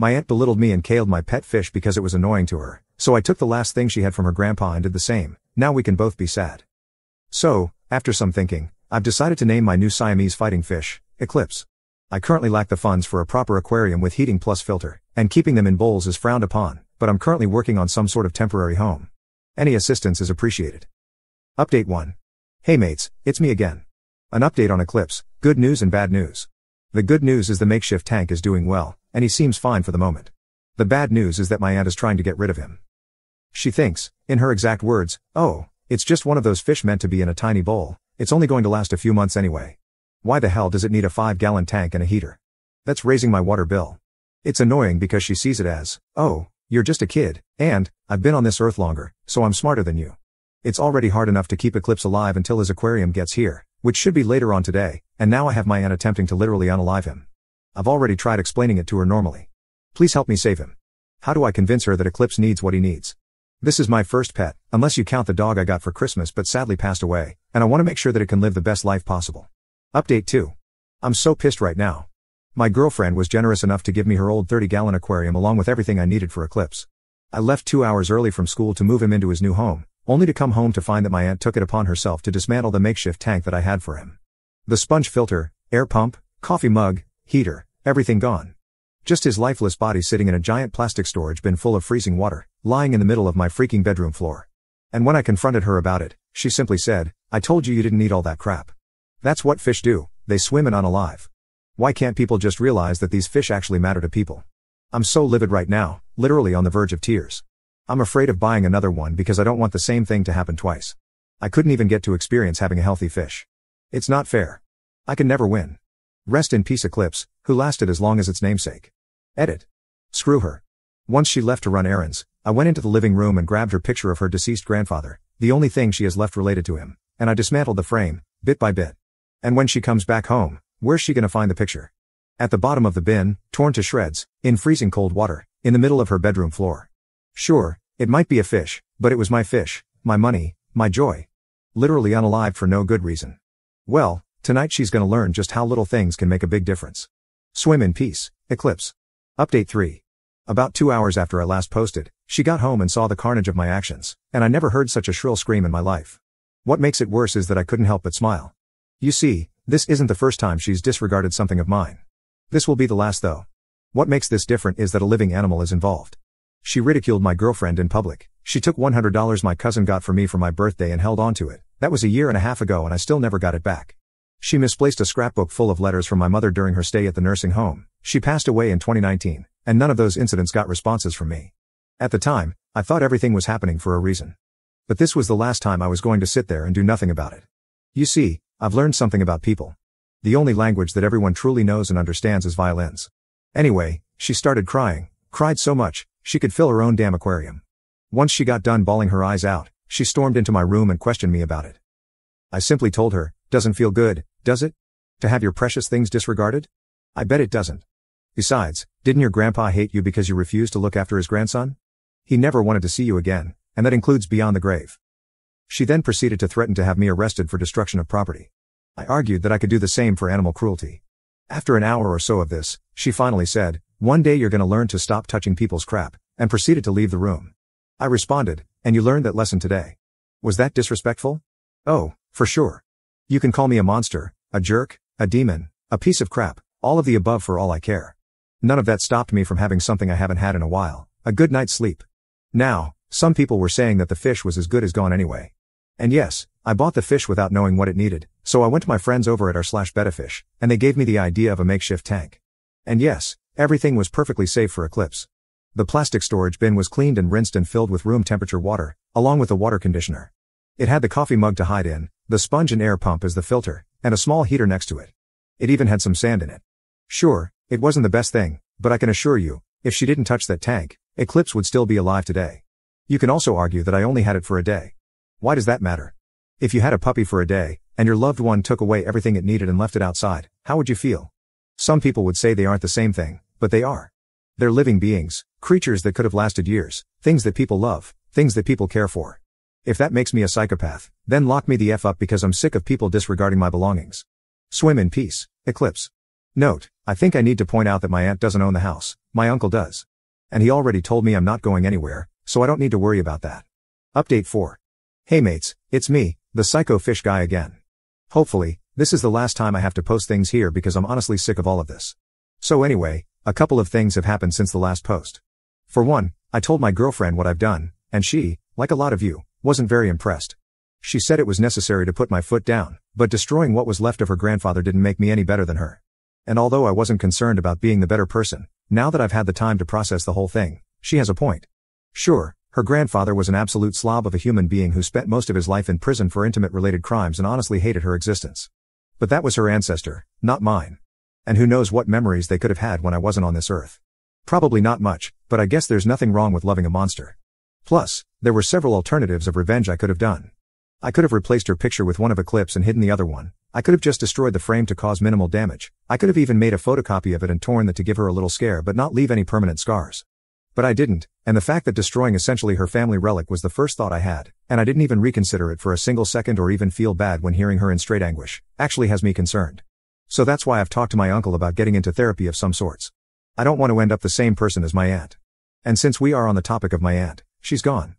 My aunt belittled me and killed my pet fish because it was annoying to her, so I took the last thing she had from her grandpa and did the same. Now we can both be sad. So, after some thinking, I've decided to name my new Siamese fighting fish, Eclipse. I currently lack the funds for a proper aquarium with heating plus filter, and keeping them in bowls is frowned upon, but I'm currently working on some sort of temporary home. Any assistance is appreciated. Update 1. Hey mates, it's me again. An update on Eclipse, good news and bad news. The good news is the makeshift tank is doing well, and he seems fine for the moment. The bad news is that my aunt is trying to get rid of him. She thinks, in her exact words, "Oh, it's just one of those fish meant to be in a tiny bowl, it's only going to last a few months anyway. Why the hell does it need a 5-gallon tank and a heater? That's raising my water bill." It's annoying because she sees it as, "Oh, you're just a kid, and I've been on this earth longer, so I'm smarter than you." It's already hard enough to keep Eclipse alive until his aquarium gets here, which should be later on today, and now I have my aunt attempting to literally unalive him. I've already tried explaining it to her normally. Please help me save him. How do I convince her that Eclipse needs what he needs? This is my first pet, unless you count the dog I got for Christmas but sadly passed away, and I want to make sure that it can live the best life possible. Update 2. I'm so pissed right now. My girlfriend was generous enough to give me her old 30-gallon aquarium along with everything I needed for Eclipse. I left 2 hours early from school to move him into his new home, only to come home to find that my aunt took it upon herself to dismantle the makeshift tank that I had for him. The sponge filter, air pump, coffee mug, heater, everything gone. Just his lifeless body sitting in a giant plastic storage bin full of freezing water, lying in the middle of my freaking bedroom floor. And when I confronted her about it, she simply said, "I told you didn't need all that crap." That's what fish do, they swim and unalive. Why can't people just realize that these fish actually matter to people? I'm so livid right now, literally on the verge of tears. I'm afraid of buying another one because I don't want the same thing to happen twice. I couldn't even get to experience having a healthy fish. It's not fair. I can never win. Rest in peace Eclipse, who lasted as long as its namesake. Edit. Screw her. Once she left to run errands, I went into the living room and grabbed her picture of her deceased grandfather, the only thing she has left related to him, and I dismantled the frame, bit by bit. And when she comes back home, where's she gonna find the picture? At the bottom of the bin, torn to shreds, in freezing cold water, in the middle of her bedroom floor. Sure, it might be a fish, but it was my fish, my money, my joy. Literally unalived for no good reason. Well, tonight she's gonna learn just how little things can make a big difference. Swim in peace, Eclipse. Update 3. About 2 hours after I last posted, she got home and saw the carnage of my actions, and I never heard such a shrill scream in my life. What makes it worse is that I couldn't help but smile. You see, this isn't the first time she's disregarded something of mine. This will be the last though. What makes this different is that a living animal is involved. She ridiculed my girlfriend in public. She took $100 my cousin got for me for my birthday and held on to it. That was a year and a half ago and I still never got it back. She misplaced a scrapbook full of letters from my mother during her stay at the nursing home. She passed away in 2019, and none of those incidents got responses from me. At the time, I thought everything was happening for a reason. But this was the last time I was going to sit there and do nothing about it. You see, I've learned something about people. The only language that everyone truly knows and understands is violins. Anyway, she started crying, cried so much, she could fill her own damn aquarium. Once she got done bawling her eyes out, she stormed into my room and questioned me about it. I simply told her, "Doesn't feel good, does it? To have your precious things disregarded? I bet it doesn't. Besides, didn't your grandpa hate you because you refused to look after his grandson? He never wanted to see you again, and that includes beyond the grave." She then proceeded to threaten to have me arrested for destruction of property. I argued that I could do the same for animal cruelty. After an hour or so of this, she finally said, "One day you're gonna learn to stop touching people's crap," and proceeded to leave the room. I responded, "And you learned that lesson today. Was that disrespectful?" "Oh, for sure. You can call me a monster, a jerk, a demon, a piece of crap, all of the above for all I care. None of that stopped me from having something I haven't had in a while, a good night's sleep." Now, some people were saying that the fish was as good as gone anyway. And yes, I bought the fish without knowing what it needed, so I went to my friends over at r/Betafish, and they gave me the idea of a makeshift tank. And yes, everything was perfectly safe for Eclipse. The plastic storage bin was cleaned and rinsed and filled with room temperature water, along with a water conditioner. It had the coffee mug to hide in, the sponge and air pump as the filter, and a small heater next to it. It even had some sand in it. Sure, it wasn't the best thing, but I can assure you, if she didn't touch that tank, Eclipse would still be alive today. You can also argue that I only had it for a day. Why does that matter? If you had a puppy for a day, and your loved one took away everything it needed and left it outside, how would you feel? Some people would say they aren't the same thing, but they are. They're living beings, creatures that could have lasted years, things that people love, things that people care for. If that makes me a psychopath, then lock me the F up because I'm sick of people disregarding my belongings. Swim in peace, Eclipse. Note, I think I need to point out that my aunt doesn't own the house, my uncle does. And he already told me I'm not going anywhere, so I don't need to worry about that. Update 4. Hey mates, it's me, the psycho fish guy again. Hopefully, this is the last time I have to post things here because I'm honestly sick of all of this. So anyway, a couple of things have happened since the last post. For one, I told my girlfriend what I've done, and she, like a lot of you, wasn't very impressed. She said it was necessary to put my foot down, but destroying what was left of her grandfather didn't make me any better than her. And although I wasn't concerned about being the better person, now that I've had the time to process the whole thing, she has a point. Sure, her grandfather was an absolute slob of a human being who spent most of his life in prison for intimate-related crimes and honestly hated her existence. But that was her ancestor, not mine. And who knows what memories they could have had when I wasn't on this earth. Probably not much, but I guess there's nothing wrong with loving a monster. Plus, there were several alternatives of revenge I could have done. I could have replaced her picture with one of Eclipse and hidden the other one. I could have just destroyed the frame to cause minimal damage. I could have even made a photocopy of it and torn that to give her a little scare but not leave any permanent scars. But I didn't, and the fact that destroying essentially her family relic was the first thought I had, and I didn't even reconsider it for a single second or even feel bad when hearing her in straight anguish, actually has me concerned. So that's why I've talked to my uncle about getting into therapy of some sorts. I don't want to end up the same person as my aunt. And since we are on the topic of my aunt, she's gone.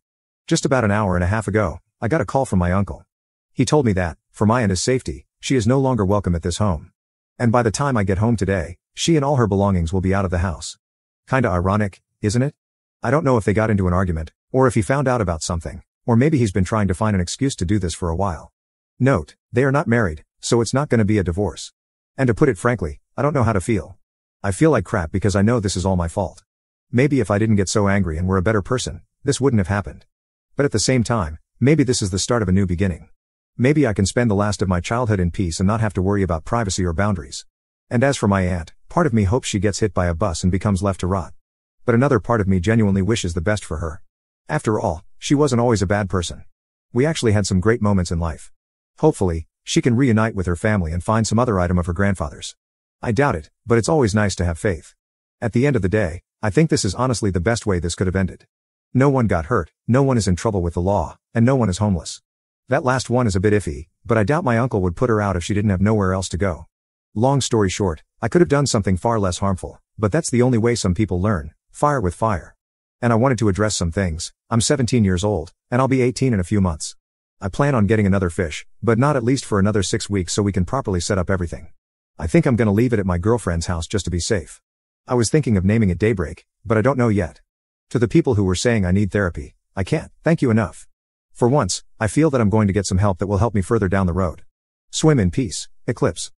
Just about an hour and a half ago, I got a call from my uncle. He told me that, for my aunt's safety, she is no longer welcome at this home. And by the time I get home today, she and all her belongings will be out of the house. Kinda ironic, isn't it? I don't know if they got into an argument, or if he found out about something, or maybe he's been trying to find an excuse to do this for a while. Note, they are not married, so it's not gonna be a divorce. And to put it frankly, I don't know how to feel. I feel like crap because I know this is all my fault. Maybe if I didn't get so angry and were a better person, this wouldn't have happened. But at the same time, maybe this is the start of a new beginning. Maybe I can spend the last of my childhood in peace and not have to worry about privacy or boundaries. And as for my aunt, part of me hopes she gets hit by a bus and becomes left to rot. But another part of me genuinely wishes the best for her. After all, she wasn't always a bad person. We actually had some great moments in life. Hopefully, she can reunite with her family and find some other item of her grandfather's. I doubt it, but it's always nice to have faith. At the end of the day, I think this is honestly the best way this could have ended. No one got hurt, no one is in trouble with the law, and no one is homeless. That last one is a bit iffy, but I doubt my uncle would put her out if she didn't have nowhere else to go. Long story short, I could have done something far less harmful, but that's the only way some people learn, fire with fire. And I wanted to address some things. I'm 17 years old, and I'll be 18 in a few months. I plan on getting another fish, but not at least for another 6 weeks so we can properly set up everything. I think I'm gonna leave it at my girlfriend's house just to be safe. I was thinking of naming it Daybreak, but I don't know yet. To the people who were saying I need therapy, I can't thank you enough. For once, I feel that I'm going to get some help that will help me further down the road. Swim in peace, Eclipse.